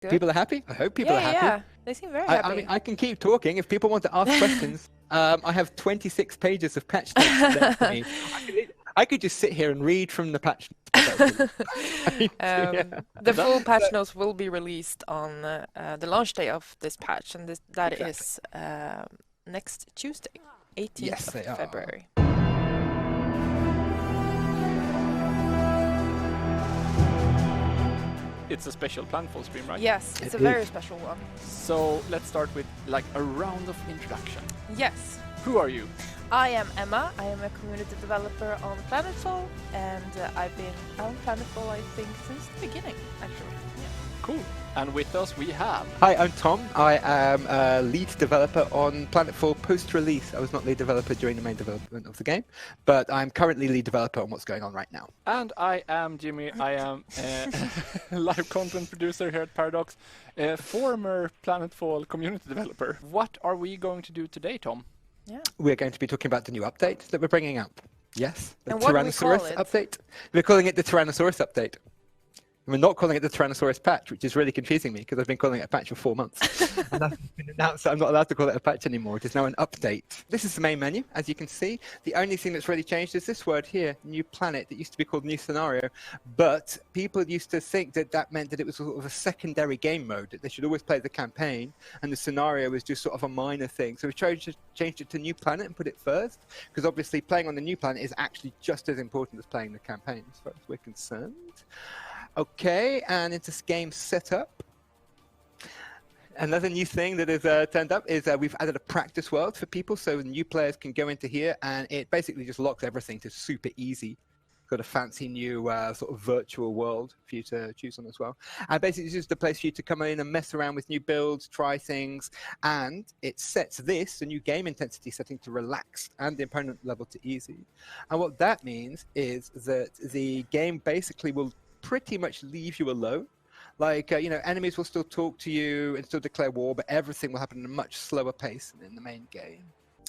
Good. People are happy? I hope people are happy. Yeah, they seem very happy. I mean, I can keep talking. If people want to ask questions, I have 26 pages of patch notes there for me. I could just sit here and read from the patch notes. The full patch notes will be released on the launch day of this patch, and that Exactly. is next Tuesday, 18th of February. It's a special Planetfall stream, right? Yes, it's a very special one. So let's start with like a round of introduction. Yes. Who are you? I am Emma. I am a community developer on Planetfall, and I've been on Planetfall, I think, since the beginning, actually. Yeah. Cool. And with us we have... Hi, I'm Tom. I am a lead developer on Planetfall post-release. I was not lead developer during the main development of the game, but I'm currently lead developer on what's going on right now. And I am Jimmy. I am a live content producer here at Paradox, a former Planetfall community developer. What are we going to do today, Tom? Yeah. We're going to be talking about the new update that we're bringing up. Yes, the And what do we call Tyrannosaurus it? update. We're calling it the Tyrannosaurus update. We're not calling it the Tyrannosaurus patch, which is really confusing me because I've been calling it a patch for 4 months. And that's been announced that I'm not allowed to call it a patch anymore. It is now an update. This is the main menu, as you can see. The only thing that's really changed is this word here, new planet, that used to be called new scenario. But people used to think that that meant that it was sort of a secondary game mode, that they should always play the campaign, and the scenario was just sort of a minor thing. So we changed it to new planet and put it first, because obviously playing on the new planet is actually just as important as playing the campaign, as far as we're concerned. Okay, and into game setup. Another new thing that has turned up is we've added a practice world for people, so new players can go into here, and it basically just locks everything to super easy. Got a fancy new sort of virtual world for you to choose on as well. And basically it's just a place for you to come in and mess around with new builds, try things, and it sets this, the new game intensity setting, to relaxed and the opponent level to easy. And what that means is that the game basically will pretty much leave you alone. Like, enemies will still talk to you and still declare war, but everything will happen at a much slower pace than in the main game.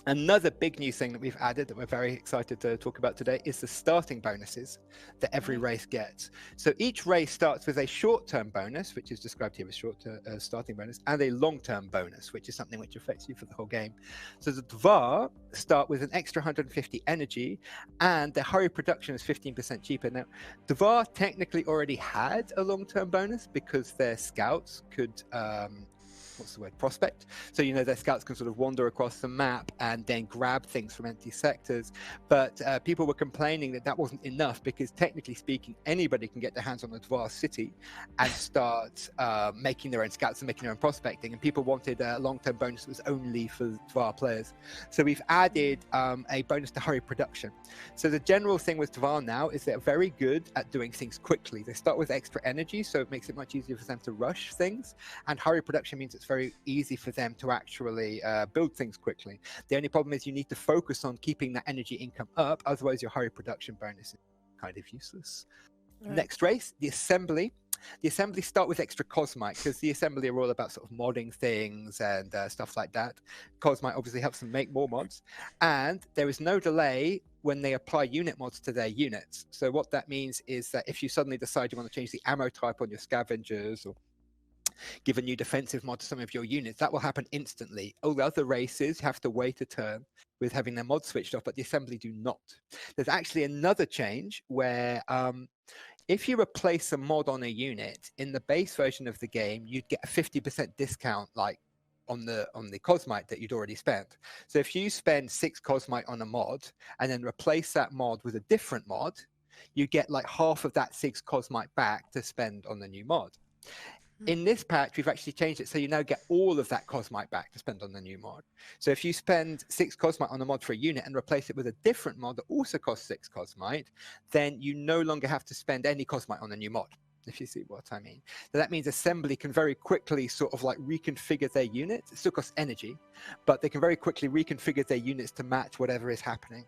Another big new thing that we've added that we're very excited to talk about today is the starting bonuses that every race gets. So each race starts with a short-term bonus, which is described here as starting bonus, and a long-term bonus, which is something which affects you for the whole game. So the Dvar start with an extra 150 energy, and their hurry production is 15% cheaper. Now, Dvar technically already had a long-term bonus because their scouts could... prospect. So, their scouts can sort of wander across the map and then grab things from empty sectors. But people were complaining that that wasn't enough because, technically speaking, anybody can get their hands on a Dvar city and start making their own scouts and making their own prospecting. And people wanted a long-term bonus that was only for Dvar players. So we've added a bonus to hurry production. So the general thing with Dvar now is they're very good at doing things quickly. They start with extra energy, so it makes it much easier for them to rush things. And hurry production means it's very easy for them to actually build things quickly. The only problem is you need to focus on keeping that energy income up, otherwise your hurry production bonus is kind of useless. Right. Next race, the assembly. The assembly start with extra Cosmite because the assembly are all about sort of modding things and stuff like that. Cosmite obviously helps them make more mods, and there is no delay when they apply unit mods to their units. So what that means is that if you suddenly decide you want to change the ammo type on your scavengers or give a new defensive mod to some of your units, that will happen instantly. All the other races have to wait a turn with having their mods switched off, but the assembly do not. There's actually another change where if you replace a mod on a unit in the base version of the game, you'd get a 50% discount, like on the Cosmite that you'd already spent. So if you spend 6 Cosmite on a mod and then replace that mod with a different mod, you get like half of that 6 Cosmite back to spend on the new mod. In this patch, we've actually changed it so you now get all of that Cosmite back to spend on the new mod. So if you spend 6 Cosmite on a mod for a unit and replace it with a different mod that also costs 6 Cosmite, then you no longer have to spend any Cosmite on the new mod, if you see what I mean. So that means assembly can very quickly sort of like reconfigure their units. It still costs energy, but they can very quickly reconfigure their units to match whatever is happening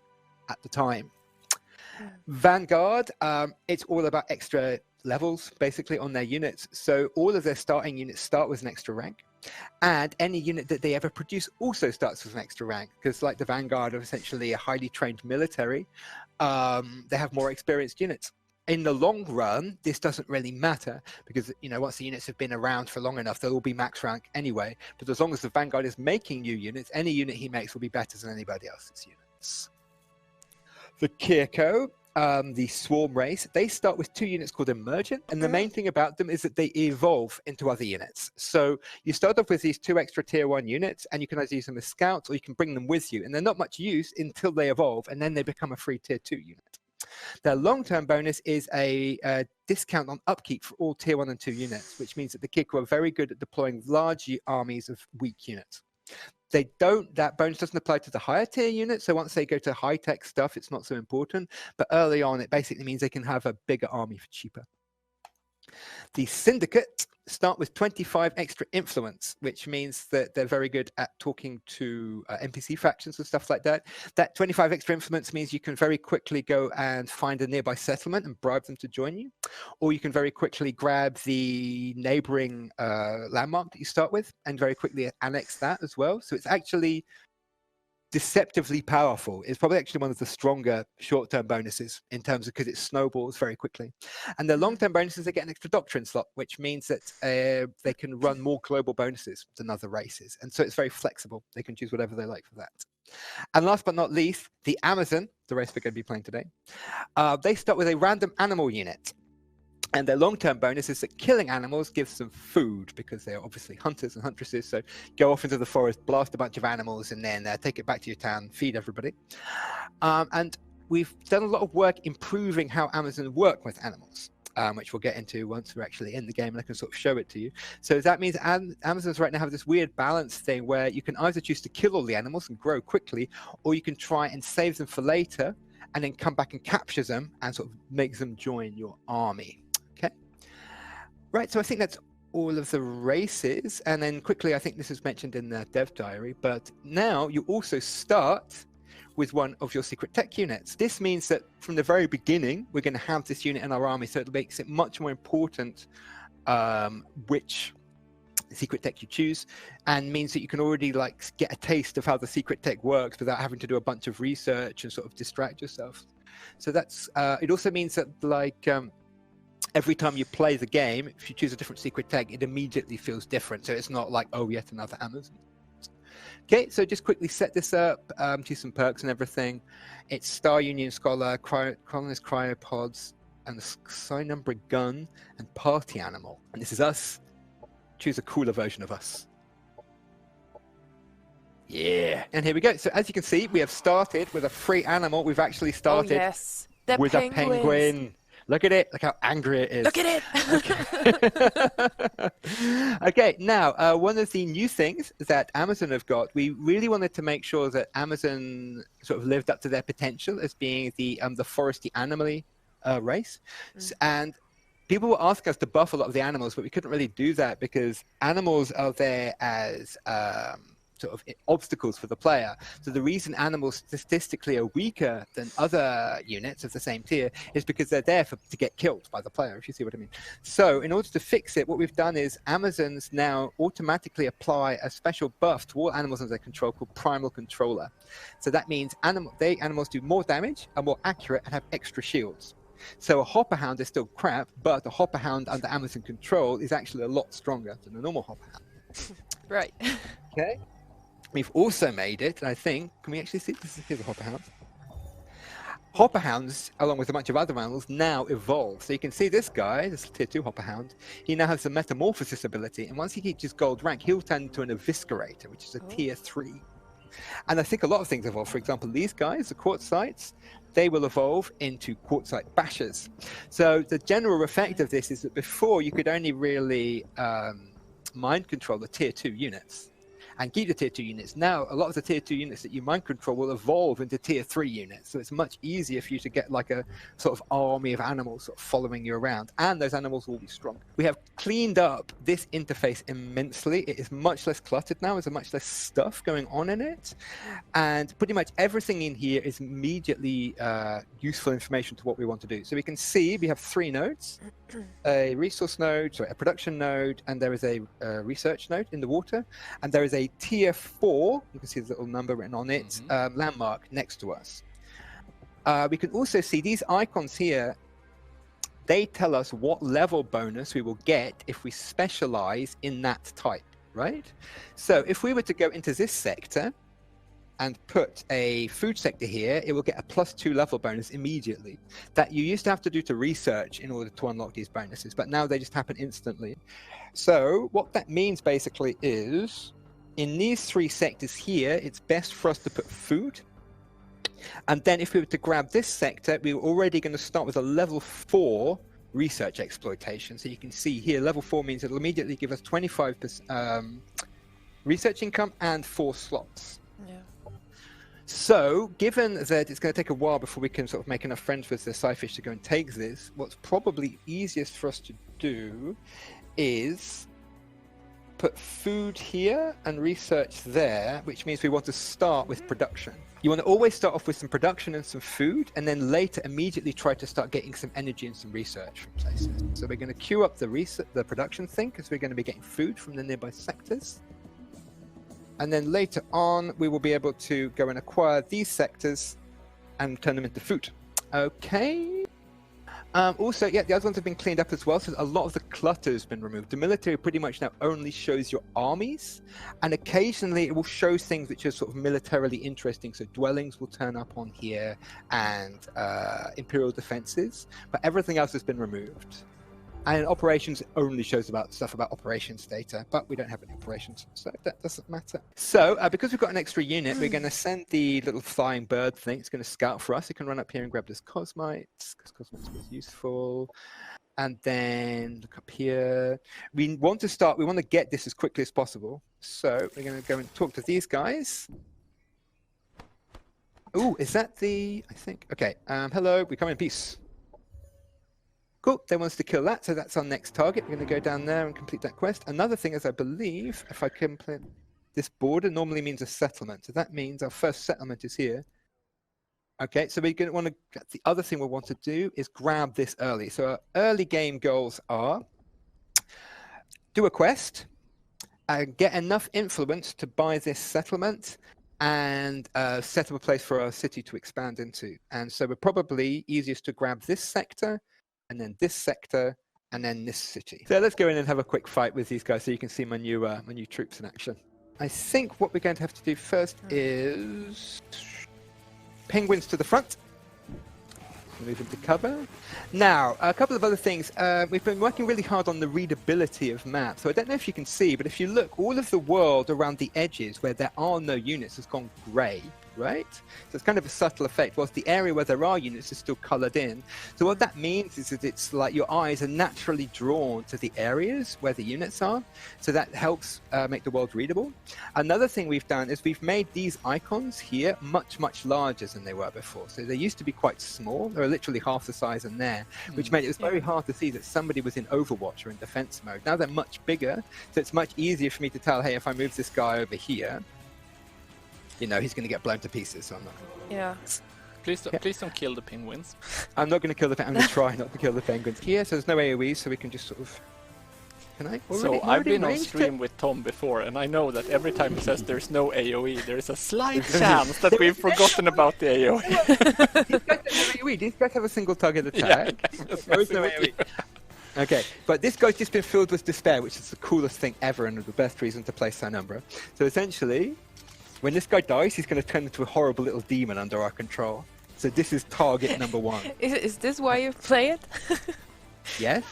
at the time. Vanguard, it's all about extra levels basically on their units. So all of their starting units start with an extra rank, and any unit that they ever produce also starts with an extra rank, because like the Vanguard are essentially a highly trained military, they have more experienced units. in the long run, this doesn't really matter because, once the units have been around for long enough, they'll all be max rank anyway. But as long as the Vanguard is making new units, any unit he makes will be better than anybody else's units. The Kirko, the Swarm race, they start with 2 units called Emergent, and the main thing about them is that they evolve into other units. So you start off with these 2 extra tier 1 units, and you can either use them as scouts or you can bring them with you, and they're not much use until they evolve, and then they become a free tier 2 unit. Their long-term bonus is a discount on upkeep for all tier 1 and 2 units, which means that the Kirko are very good at deploying large armies of weak units. That bonus doesn't apply to the higher tier units, so once they go to high-tech stuff, it's not so important, but early on, it basically means they can have a bigger army for cheaper. The Syndicate start with 25 extra influence, which means that they're very good at talking to NPC factions and stuff like that. That 25 extra influence means you can very quickly go and find a nearby settlement and bribe them to join you, or you can very quickly grab the neighboring landmark that you start with and very quickly annex that as well. So it's actually deceptively powerful. It's probably actually one of the stronger short-term bonuses in terms of because it snowballs very quickly. And the long-term bonuses, they get an extra doctrine slot, which means that they can run more global bonuses than other races. And so it's very flexible. They can choose whatever they like for that. And last but not least, the Amazon, the race we're going to be playing today, they start with a random animal unit. And their long-term bonus is that killing animals gives them food because they're obviously hunters and huntresses. So go off into the forest, blast a bunch of animals, and then take it back to your town, feed everybody. And we've done a lot of work improving how Amazon work with animals, which we'll get into once we're actually in the game and I can sort of show it to you. So that means Amazons right now have this weird balance thing where you can either choose to kill all the animals and grow quickly, or you can try and save them for later and then come back and capture them and sort of make them join your army. Right, so I think that's all of the races. And then quickly, I think this is mentioned in the dev diary, but now you also start with one of your secret tech units. This means that from the very beginning, we're going to have this unit in our army, so it makes it much more important which secret tech you choose, and means that you can already get a taste of how the secret tech works without having to do a bunch of research and sort of distract yourself. So that's it also means that every time you play the game, if you choose a different secret tech, it immediately feels different. So it's not like, oh, yet another Amazon. Okay, so just quickly set this up, choose some perks and everything. It's Star Union Scholar, Colonist Cryopods, and the Psi Number Gun, and Party Animal. And this is us. Choose a cooler version of us. Yeah. And here we go. So as you can see, we have started with a free animal. We've actually started with a penguin. Look at it. Look how angry it is. Look at it. Okay, now, one of the new things that Amazon have got, we really wanted to make sure that Amazon sort of lived up to their potential as being the foresty animal race. And people were asking us to buff a lot of the animals, but we couldn't really do that because animals are there as sort of obstacles for the player. So the reason animals statistically are weaker than other units of the same tier is because they're there to get killed by the player, if you see what I mean. So in order to fix it, what we've done is Amazons now automatically apply a special buff to all animals under their control called Primal Controller. So that means animals do more damage, are more accurate, and have extra shields. So a Hopper Hound is still crap, but a Hopper Hound under Amazon control is actually a lot stronger than a normal Hopper Hound. Right. Okay. We've also made it, I think, can we actually see this? Here's a Hopper Hound. Hopper Hounds, along with a bunch of other animals, now evolve. So you can see this guy, this tier 2 Hopper Hound, he now has the Metamorphosis ability, and once he reaches gold rank, he'll turn into an Eviscerator, which is a tier 3. And I think a lot of things evolve. For example, these guys, the Quartzites, they will evolve into Quartzite Bashers. So the general effect of this is that before you could only really mind control the tier 2 units and keep the tier 2 units. Now, a lot of the tier 2 units that you mind control will evolve into tier 3 units. So it's much easier for you to get like a sort of army of animals sort of following you around. And those animals will be strong. We have cleaned up this interface immensely. It is much less cluttered now. There's much less stuff going on in it. And pretty much everything in here is immediately useful information to what we want to do. So we can see we have 3 nodes, a resource node, sorry, a production node, and there is a research node in the water. And there is a tier 4, you can see the little number written on it, landmark next to us. We can also see these icons here they tell us what level bonus we will get if we specialize in that type, right? So if we were to go into this sector and put a food sector here, it will get a +2 level bonus immediately. That you used to have to do to research in order to unlock these bonuses, but now they just happen instantly. So what that means basically is, in these 3 sectors here, it's best for us to put food. And then if we were to grab this sector, we were already going to start with a level 4 research exploitation. So you can see here, level 4 means it'll immediately give us 25% research income and 4 slots. Yeah. So given that it's going to take a while before we can sort of make enough friends with the scyfish to go and take this, what's probably easiest for us to do is put food here and research there, which means we want to start with production. You want to always start off with some production and some food, and then later immediately try to start getting some energy and some research from places. So we're going to queue up the production thing, because we're going to be getting food from the nearby sectors. And then later on, we will be able to go and acquire these sectors and turn them into food. Okay. Also, yeah, the other ones have been cleaned up as well, so a lot of the clutter has been removed. The military pretty much now only shows your armies, and occasionally it will show things which are sort of militarily interesting. So dwellings will turn up on here, and imperial defenses, but everything else has been removed. And operations only shows about stuff about operations data, but we don't have any operations, so that doesn't matter. So because we've got an extra unit, we're going to send the little flying bird thing. It's going to scout for us. It can run up here and grab this cosmites, because cosmites was useful. And then look up here. We want to get this as quickly as possible. So we're going to go and talk to these guys. Oh, is that I think, okay. Hello, we come in peace. Cool, they want us to kill that, so that's our next target. We're going to go down there and complete that quest. Another thing is, I believe, if I complete this border, normally means a settlement. So that means our first settlement is here. Okay, so we're going to want to, the other thing we'll want to do is grab this early. So our early game goals are do a quest, get enough influence to buy this settlement, and set up a place for our city to expand into. And so we're probably easiest to grab this sector, and then this sector, and then this city. So let's go in and have a quick fight with these guys so you can see my new troops in action. I think what we're going to have to do first is penguins to the front. Move into cover. Now, a couple of other things. We've been working really hard on the readability of maps. So I don't know if you can see, but if you look, all of the world around the edges where there are no units has gone grey, right? So it's kind of a subtle effect, whilst the area where there are units is still coloured in. So what that means is that it's like your eyes are naturally drawn to the areas where the units are. So that helps make the world readable. Another thing we've done is we've made these icons here much, much larger than they were before. So they used to be quite small. They were literally half the size in there, which made it very hard to see that somebody was in Overwatch or in defense mode. Now they're much bigger, so it's much easier for me to tell, hey, if I move this guy over here, you know, he's going to get blown to pieces, so I'm not going to... Yeah. Please don't kill the penguins. I'm not going to kill the penguins. I'm going to try not to kill the penguins. Here, so there's no AoE, so we can just sort of... Can I? So I've been on stream with Tom before, and I know that every time he says there's no AoE, there is a slight chance that we've forgotten about the AoE. These guys don't have AoE. These guys have a single target attack. Yeah, there is no AoE. Okay, but this guy's just been filled with despair, which is the coolest thing ever and the best reason to play Sanumbra. So essentially, when this guy dies, he's going to turn into a horrible little demon under our control. So this is target number 1. Is this why you play it? Yes.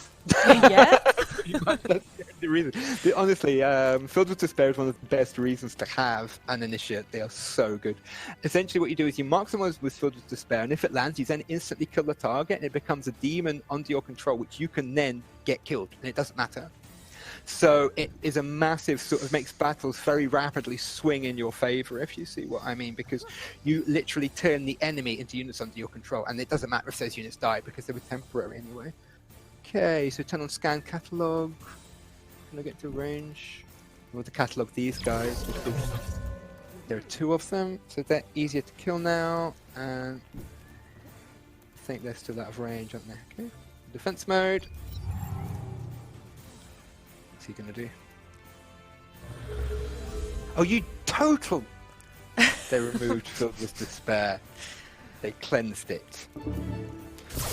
Yeah? That's the reason. Honestly, Filled with Despair is one of the best reasons to have an initiate. They are so good. Essentially what you do is you mark someone with Filled with Despair, and if it lands, you then instantly kill the target, and it becomes a demon under your control, which you can then get killed, and it doesn't matter. So it is a massive sort of makes battles very rapidly swing in your favor, if you see what I mean, because you literally turn the enemy into units under your control, and it doesn't matter if those units die because they were temporary anyway. Okay, so turn on scan catalog. Can I get to range? I want to catalog these guys because there are 2 of them, so they're easier to kill now, and I think they're still out of range, aren't they? Okay, defense mode. What's he gonna do? Oh, you total! They removed Filled with Despair. They cleansed it.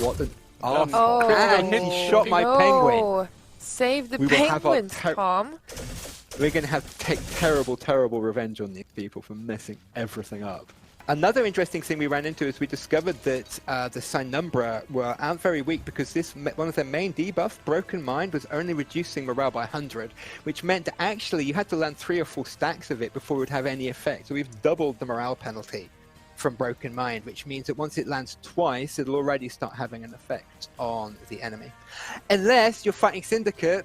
What the... Oh, Oh, and he shot my penguin. Save the We will have our penguins, Tom. We're going to have to take terrible, terrible revenge on these people for messing everything up. Another interesting thing we ran into is we discovered that the Cynumbra were out very weak because one of their main debuffs, Broken Mind, was only reducing morale by 100, which meant that actually you had to land 3 or 4 stacks of it before it would have any effect. So we've doubled the morale penalty from Broken Mind, which means that once it lands twice, it'll already start having an effect on the enemy. Unless you're fighting Syndicate,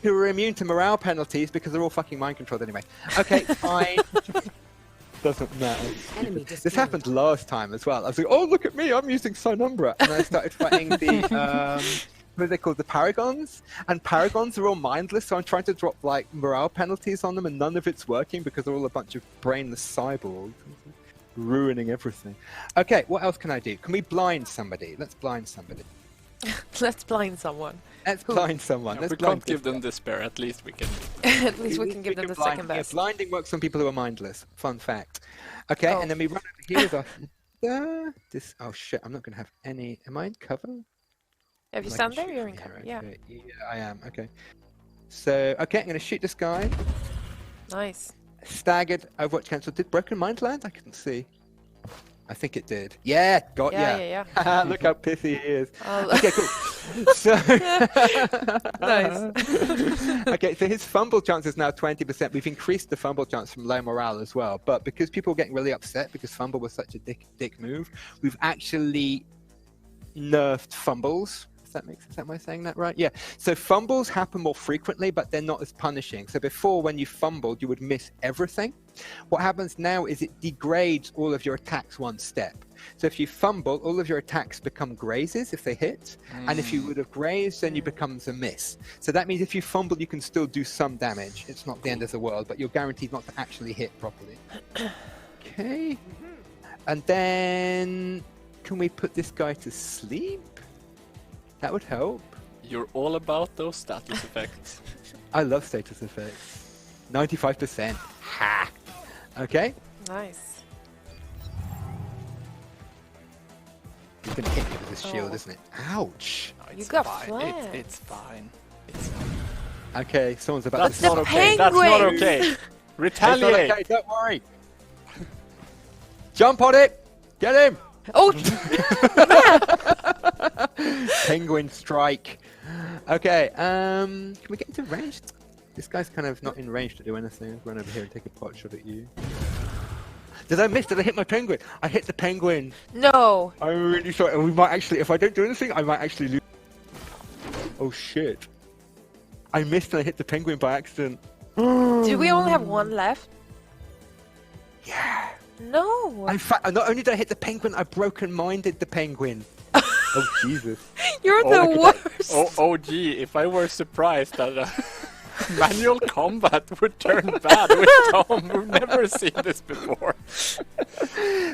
who are immune to morale penalties because they're all fucking mind controlled anyway. Okay, fine. Doesn't matter. This happened last time as well. I was like, oh, look at me, I'm using Cynumbra. And I started fighting the, what are they called, the Paragons? And Paragons are all mindless, so I'm trying to drop, like, morale penalties on them, and none of it's working because they're all a bunch of brainless cyborgs. Ruining everything. Okay, what else can I do? Can we blind somebody? Let's blind somebody. Let's blind someone. Let's blind someone. We can't give them despair, at least we can. At least we can give them the blind, second best. Yeah, blinding works on people who are mindless. Fun fact. Okay, and then we run over here with our... this. Oh shit, I'm not going to have any... Am I in cover? If you stand there, you're in cover, yeah. Okay. Yeah, I am, okay. So, okay, I'm going to shoot this guy. Nice. Staggered, Overwatch cancelled. Did Broken Mind land? I couldn't see. I think it did. Yeah, got ya. Yeah. Look how pissy he is. Oh. Okay, cool. So, nice. Okay, so his fumble chance is now 20%. We've increased the fumble chance from low morale as well. But because people were getting really upset because fumble was such a dick move, we've actually nerfed fumbles. Am I saying that right? Yeah. So fumbles happen more frequently, but they're not as punishing. So before, when you fumbled, you would miss everything. What happens now is it degrades all of your attacks one step. So if you fumble, all of your attacks become grazes if they hit. And if you would have grazed, then you becomes a miss. So that means if you fumble, you can still do some damage. It's not the end of the world, but you're guaranteed not to actually hit properly. Okay. And then can we put this guy to sleep? That would help. You're all about those status effects. I love status effects. 95%. Ha! Okay. Nice. He's gonna hit me with his shield, isn't it? Ouch! No, You got fine. flanked. It's fine. Okay, someone's about That's to... not okay. That's not okay. Retaliate. It's not okay, don't worry. Jump on it! Get him! Oh! Penguin strike. Okay, can we get into range? This guy's kind of not in range to do anything. I'll run over here and take a pot shot at you. Did I miss? Did I hit my penguin? I hit the penguin. No. I'm really sorry. We might actually, if I don't do anything, I might actually lose. Oh shit. I missed and I hit the penguin by accident. Do we only have one left? Yeah. No. In fact, not only did I hit the penguin, I broken-minded the penguin. Oh Jesus. You're the worst. Oh gee, if I were surprised that manual combat would turn bad with Tom, we've never seen this before.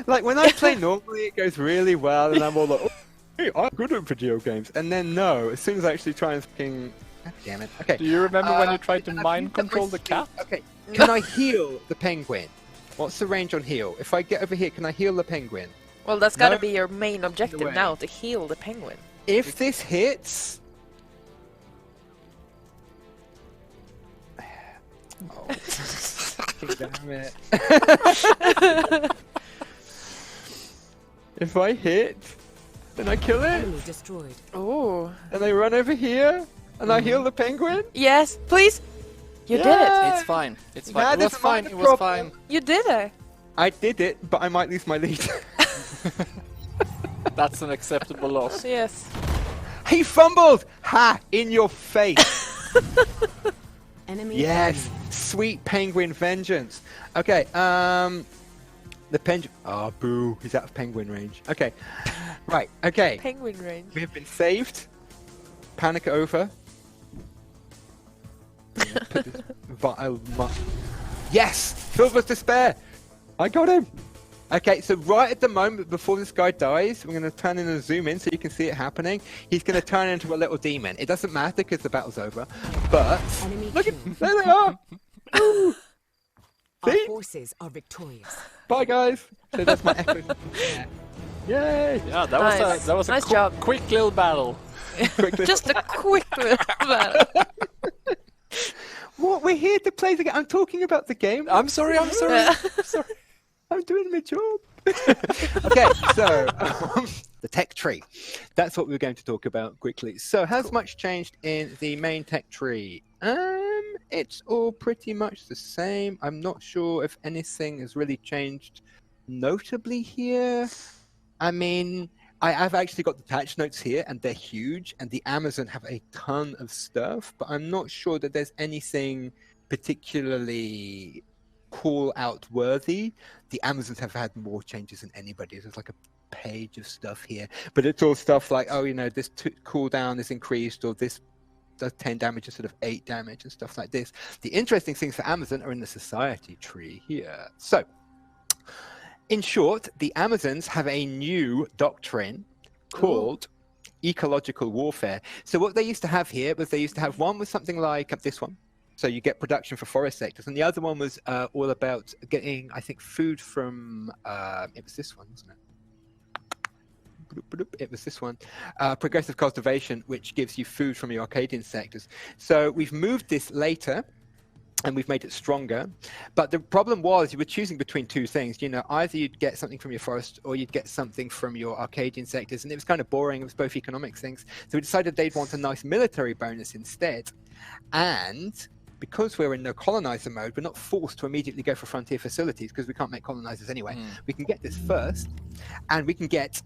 Like when I play normally, it goes really well, and I'm all like, oh, hey, I'm good at video games. And then no, as soon as I actually try and fucking... God damn it. Okay. Do you remember when you tried to mind control the cat? Okay. Can I heal the penguin? What's the range on heal? If I get over here, can I heal the penguin? Well, that's gotta be your main objective now, to heal the penguin. If this hits... Oh, damn it. If I hit, then I kill it. Destroyed. Oh. And I run over here, and I heal the penguin. Yes, please. You did it. It's fine. It's fine. That It was is fine. my It was fine. problem. You did it. I did it, but I might lose my lead. That's an acceptable loss. Yes. He fumbled! Ha! In your face! Enemy. Yes! Sweet penguin vengeance. Okay, the penguin... Oh, boo. He's out of penguin range. Okay. Right, okay. Penguin range. We have been saved. Panic over. Put this vile yes! Silver's despair! I got him! Okay, so right at the moment before this guy dies, we're going to turn in and zoom in so you can see it happening. He's going to turn into a little demon. It doesn't matter because the battle's over. But look at there they are! Woo. Our See? forces are victorious. Bye guys! So that's my echo. Yeah. Yay! Yeah, that Nice. was a Nice job. quick little battle. Just a quick little battle. What? We're here to play the game. I'm talking about the game. I'm sorry. Yeah. Sorry. I'm doing my job. Okay, so the tech tree. That's what we're going to talk about quickly. So, has much changed in the main tech tree? It's all pretty much the same. I'm not sure if anything has really changed notably here. I mean, I've actually got the patch notes here, and they're huge, and the Amazon have a ton of stuff, but I'm not sure that there's anything particularly call out worthy. The Amazons have had more changes than anybody. There's like a page of stuff here, but it's all stuff like, oh, you know, this cooldown is increased, or this does 10 damage instead of 8 damage, and stuff like this. The interesting things for Amazon are in the society tree here. So, in short, the Amazons have a new doctrine called Ecological Warfare. So what they used to have here was they used to have one with something like this one. So you get production for forest sectors. And the other one was all about getting, I think, food from, it was this one, wasn't it? It was this one. Progressive cultivation, which gives you food from your Arcadian sectors. So we've moved this later, and we've made it stronger. But the problem was you were choosing between two things. You know, either you'd get something from your forest or you'd get something from your Arcadian sectors. And it was kind of boring. It was both economic things. So we decided they'd want a nice military bonus instead. And because we're in no colonizer mode, we're not forced to immediately go for frontier facilities because we can't make colonizers anyway. We can get this first, and we can get,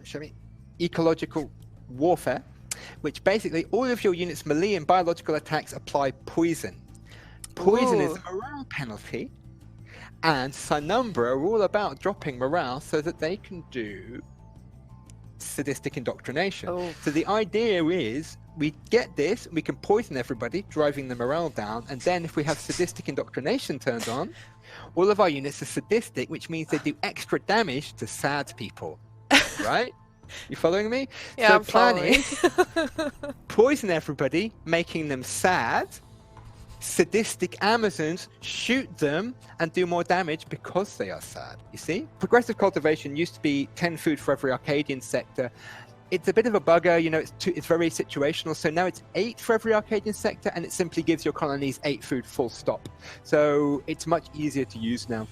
show me, Ecological Warfare, which basically all of your units' melee and biological attacks apply poison. Poison is a morale penalty, and Sinumbra are all about dropping morale so that they can do sadistic indoctrination. So the idea is we get this, we can poison everybody, driving the morale down, and then if we have sadistic indoctrination turned on, all of our units are sadistic, which means they do extra damage to sad people, right? You following me? Yeah, so I'm plan following. is poison everybody, making them sad. Sadistic Amazons shoot them and do more damage because they are sad. You see? Progressive cultivation used to be 10 food for every Arcadian sector. It's a bit of a bugger, you know, it's very situational. So now it's 8 for every Arcadian sector, and it simply gives your colonies 8 food full stop. So it's much easier to use now.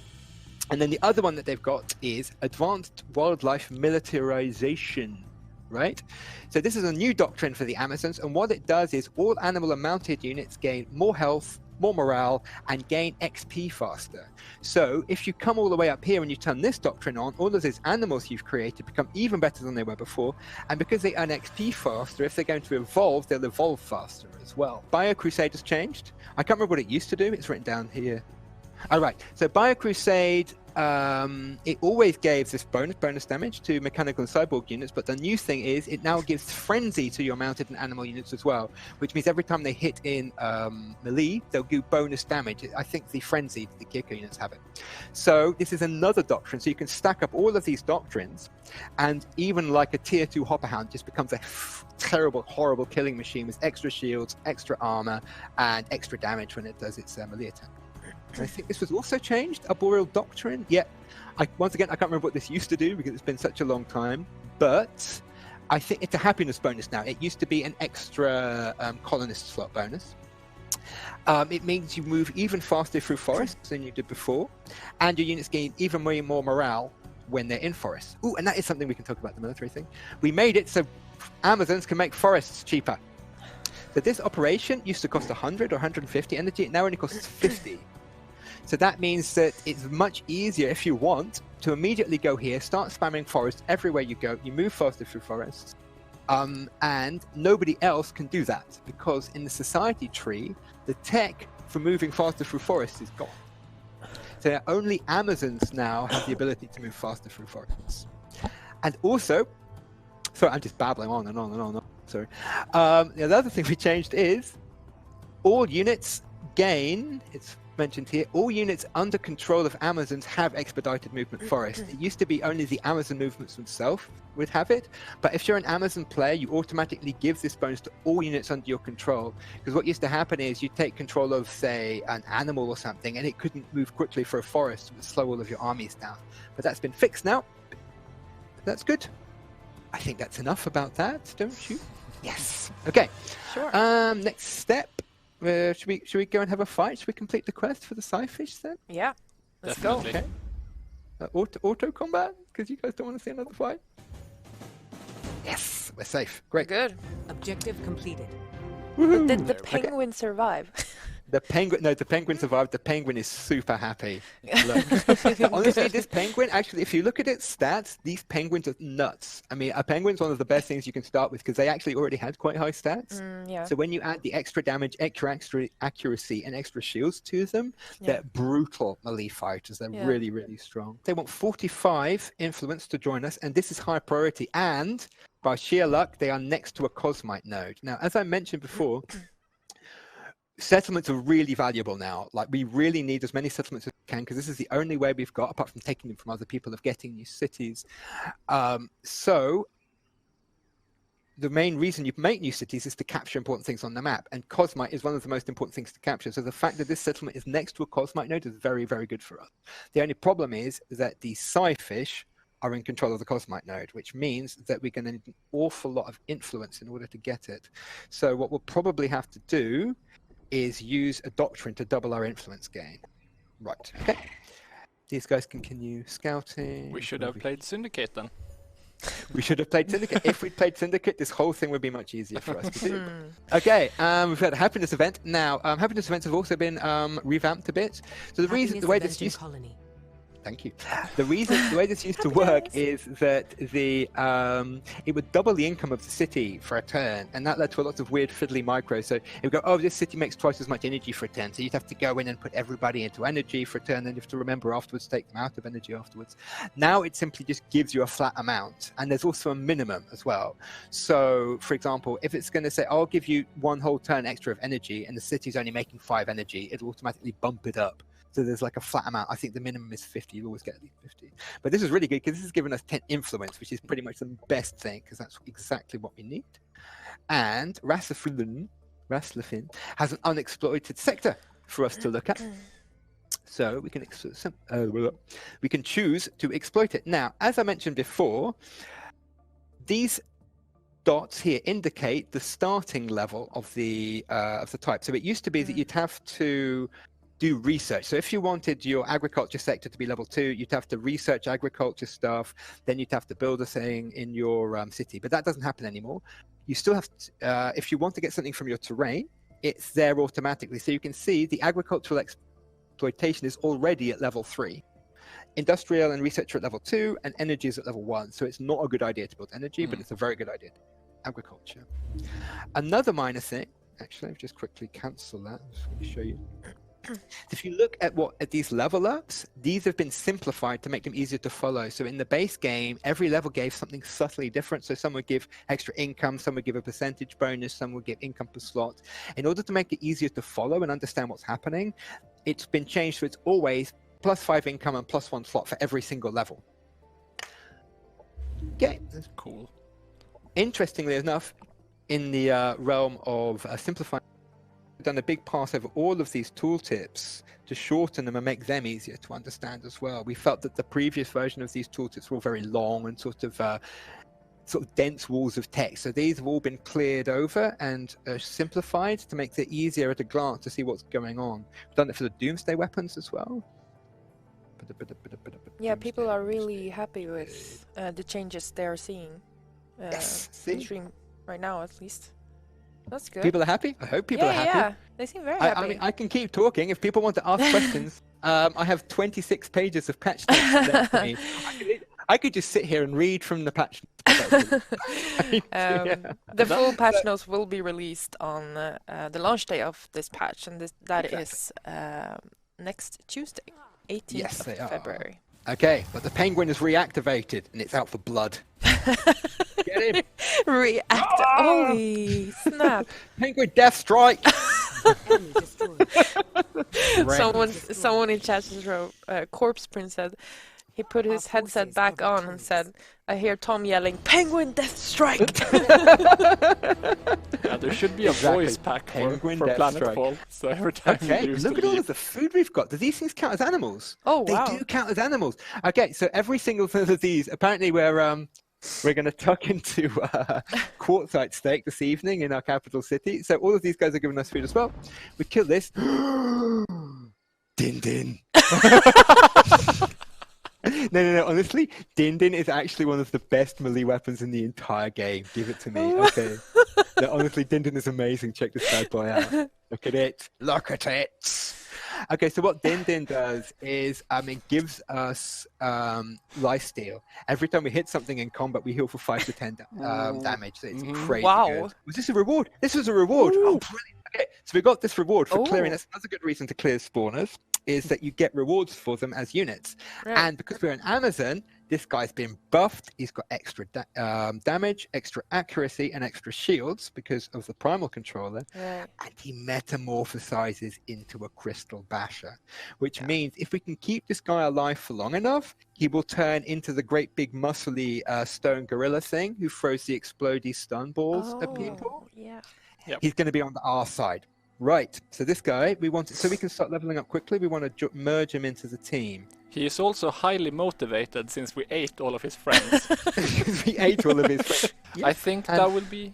And then the other one that they've got is advanced wildlife militarization. Right? So this is a new doctrine for the Amazons, and what it does is all animal and mounted units gain more health, more morale, and gain XP faster. So if you come all the way up here and you turn this doctrine on, all of those animals you've created become even better than they were before, and because they earn XP faster, if they're going to evolve, they'll evolve faster as well. Bio-Crusade has changed. I can't remember what it used to do. It's written down here. All right, so Bio-Crusade, it always gave this bonus damage to mechanical and cyborg units, but the new thing is it now gives frenzy to your mounted and animal units as well, which means every time they hit in melee, they'll do bonus damage. I think the frenzy, the kicker units have it. So this is another doctrine, so you can stack up all of these doctrines, and even like a tier 2 hopperhound just becomes a terrible, horrible killing machine with extra shields, extra armor, and extra damage when it does its melee attack. And I think this was also changed, Arboreal Doctrine. Yeah, once again, I can't remember what this used to do because it's been such a long time, but I think it's a happiness bonus now. It used to be an extra colonist slot bonus. It means you move even faster through forests than you did before, and your units gain even way more morale when they're in forests. Ooh, and that is something we can talk about, the military thing. We made it so Amazons can make forests cheaper. So this operation used to cost 100 or 150 energy, it now only costs 50. So that means that it's much easier, if you want, to immediately go here, start spamming forests everywhere you go. You move faster through forests. And nobody else can do that, because in the society tree, the tech for moving faster through forests is gone. So only Amazons now have the ability to move faster through forests. And also, sorry, I'm just babbling on and on and on. Sorry. The other thing we changed is all units gain, it's mentioned here, all units under control of Amazons have Expedited Movement Forest. It used to be only the Amazon movements themselves would have it, but if you're an Amazon player, you automatically give this bonus to all units under your control, because what used to happen is you take control of, say, an animal or something, and it couldn't move quickly for a forest, it would slow all of your armies down. But that's been fixed now. that's good. I think that's enough about that, don't you? Yes. Okay. Sure. Next step. Should we go and have a fight? Should we complete the quest for the Scyfish then? Yeah. Let's Definitely. go. Okay. Auto combat? Because you guys don't want to see another fight? Yes, we're safe. Great. Good. Objective completed. But did the Okay. penguin survive? The penguin survived. The penguin is super happy. Look. Honestly, this penguin, actually, if you look at its stats, these penguins are nuts. I mean, a penguin's one of the best things you can start with because they actually already had quite high stats. Yeah. So when you add the extra damage, extra accuracy, and extra shields to them, they're brutal melee fighters. They're really, really strong. They want 45 influence to join us, and this is high priority. And by sheer luck, they are next to a cosmite node. Now, as I mentioned before, settlements are really valuable now. Like, we really need as many settlements as we can because this is the only way we've got, apart from taking them from other people, of getting new cities. So the main reason you make new cities is to capture important things on the map, and cosmite is one of the most important things to capture. So the fact that this settlement is next to a cosmite node is very, very good for us. The only problem is that the Scyfish are in control of the cosmite node, which means that we're going to need an awful lot of influence in order to get it. So what we'll probably have to do is use a doctrine to double our influence gain. Right, okay. These guys continue scouting. We should have played Syndicate then. We should have played Syndicate. If we'd played Syndicate, this whole thing would be much easier for us to do. Okay, we've had a happiness event. Now, happiness events have also been revamped a bit. So the way this used colony. Thank you. The way this used to work is that it would double the income of the city for a turn, and that led to a lot of weird fiddly micros. So it would go, oh, this city makes twice as much energy for a turn, so you'd have to go in and put everybody into energy for a turn, and you have to remember afterwards to take them out of energy afterwards. Now it simply just gives you a flat amount, and there's also a minimum as well. So, for example, if it's going to say, I'll give you one whole turn extra of energy, and the city's only making 5 energy, it'll automatically bump it up. So there's like a flat amount. I think the minimum is 50. You'll always get at least 50. But this is really good because this has given us 10 influence, which is pretty much the best thing because that's exactly what we need. And Raslafin has an unexploited sector for us to look at. So we can choose to exploit it. Now, as I mentioned before, these dots here indicate the starting level of the type. So it used to be that you'd have to do research. So if you wanted your agriculture sector to be level 2, you'd have to research agriculture stuff, then you'd have to build a thing in your city. But that doesn't happen anymore. You still have to, if you want to get something from your terrain, it's there automatically. So you can see the agricultural exploitation is already at level 3. Industrial and research are at level 2, and energy is at level 1. So it's not a good idea to build energy, but it's a very good idea to agriculture. Another minor thing, actually, I'll just quickly cancel that. Let me show you. If you look at these level ups, these have been simplified to make them easier to follow. So in the base game, every level gave something subtly different. So some would give extra income, some would give a percentage bonus, some would give income per slot. In order to make it easier to follow and understand what's happening, it's been changed so it's always +5 income and +1 slot for every single level. Okay. That's cool. Interestingly enough, in the realm of simplifying, we've done a big pass over all of these tooltips to shorten them and make them easier to understand as well. We felt that the previous version of these tooltips were all very long and sort of dense walls of text. So these have all been cleared over and simplified to make it easier at a glance to see what's going on. We've done it for the Doomsday weapons as well. Yeah, people are really happy with the changes they're seeing. Yes, in stream right now, at least. That's good. People are happy? I hope people are happy. Yeah, they seem very happy. I mean, I can keep talking. If people want to ask questions, I have 26 pages of patch notes left for me. I could just sit here and read from the patch notes. The full patch notes will be released on the launch day of this patch, and that is next Tuesday, 18th of February. Okay, but the penguin is reactivated, and it's out for blood. Get him! Holy snap! Penguin death strike! Someone in chat just wrote, Corpse Prince said He put his headset back on and said, I hear Tom yelling, Penguin Death Strike! Yeah, there should be a voice pack for Planetfall. So every time you look at all of the food we've got. Do these things count as animals? Oh, wow. They do count as animals. Okay, so every single one of these, apparently we're going to tuck into quartzite steak this evening in our capital city. So all of these guys are giving us food as well. We kill this. Din din. No, honestly, Din Din is actually one of the best melee weapons in the entire game. Give it to me, okay? No, honestly, Din Din is amazing. Check this bad boy out. Look at it. Look at it. Okay, so what Din Din does is it gives us lifesteal. Every time we hit something in combat, we heal for 5 to 10 damage. So it's crazy good. Was this a reward? This was a reward. Ooh. Oh, brilliant. Okay, so we got this reward for clearing. That's another good reason to clear spawners, is that you get rewards for them as units. Right. And because we're an Amazon, this guy's been buffed. He's got extra damage, extra accuracy, and extra shields because of the primal controller. Right. And he metamorphosizes into a crystal basher, which means if we can keep this guy alive for long enough, he will turn into the great big muscly stone gorilla thing who throws the explodey stun balls at people. Yeah. Yep. He's going to be on our side. Right, so this guy, so we can start leveling up quickly, we want to merge him into the team. He is also highly motivated since we ate all of his friends. We ate all of his friends. Yeah. I think that will be,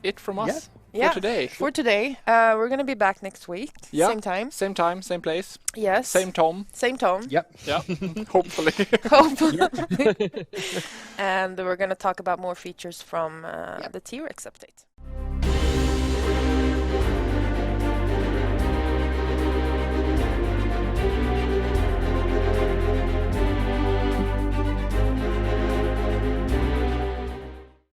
it from us for today. For today. We're going to be back next week. Yeah. Same time. Same time, same place. Yes. Same Tom. Same Tom. Yep. Yeah, hopefully. And we're going to talk about more features from the T-Rex update.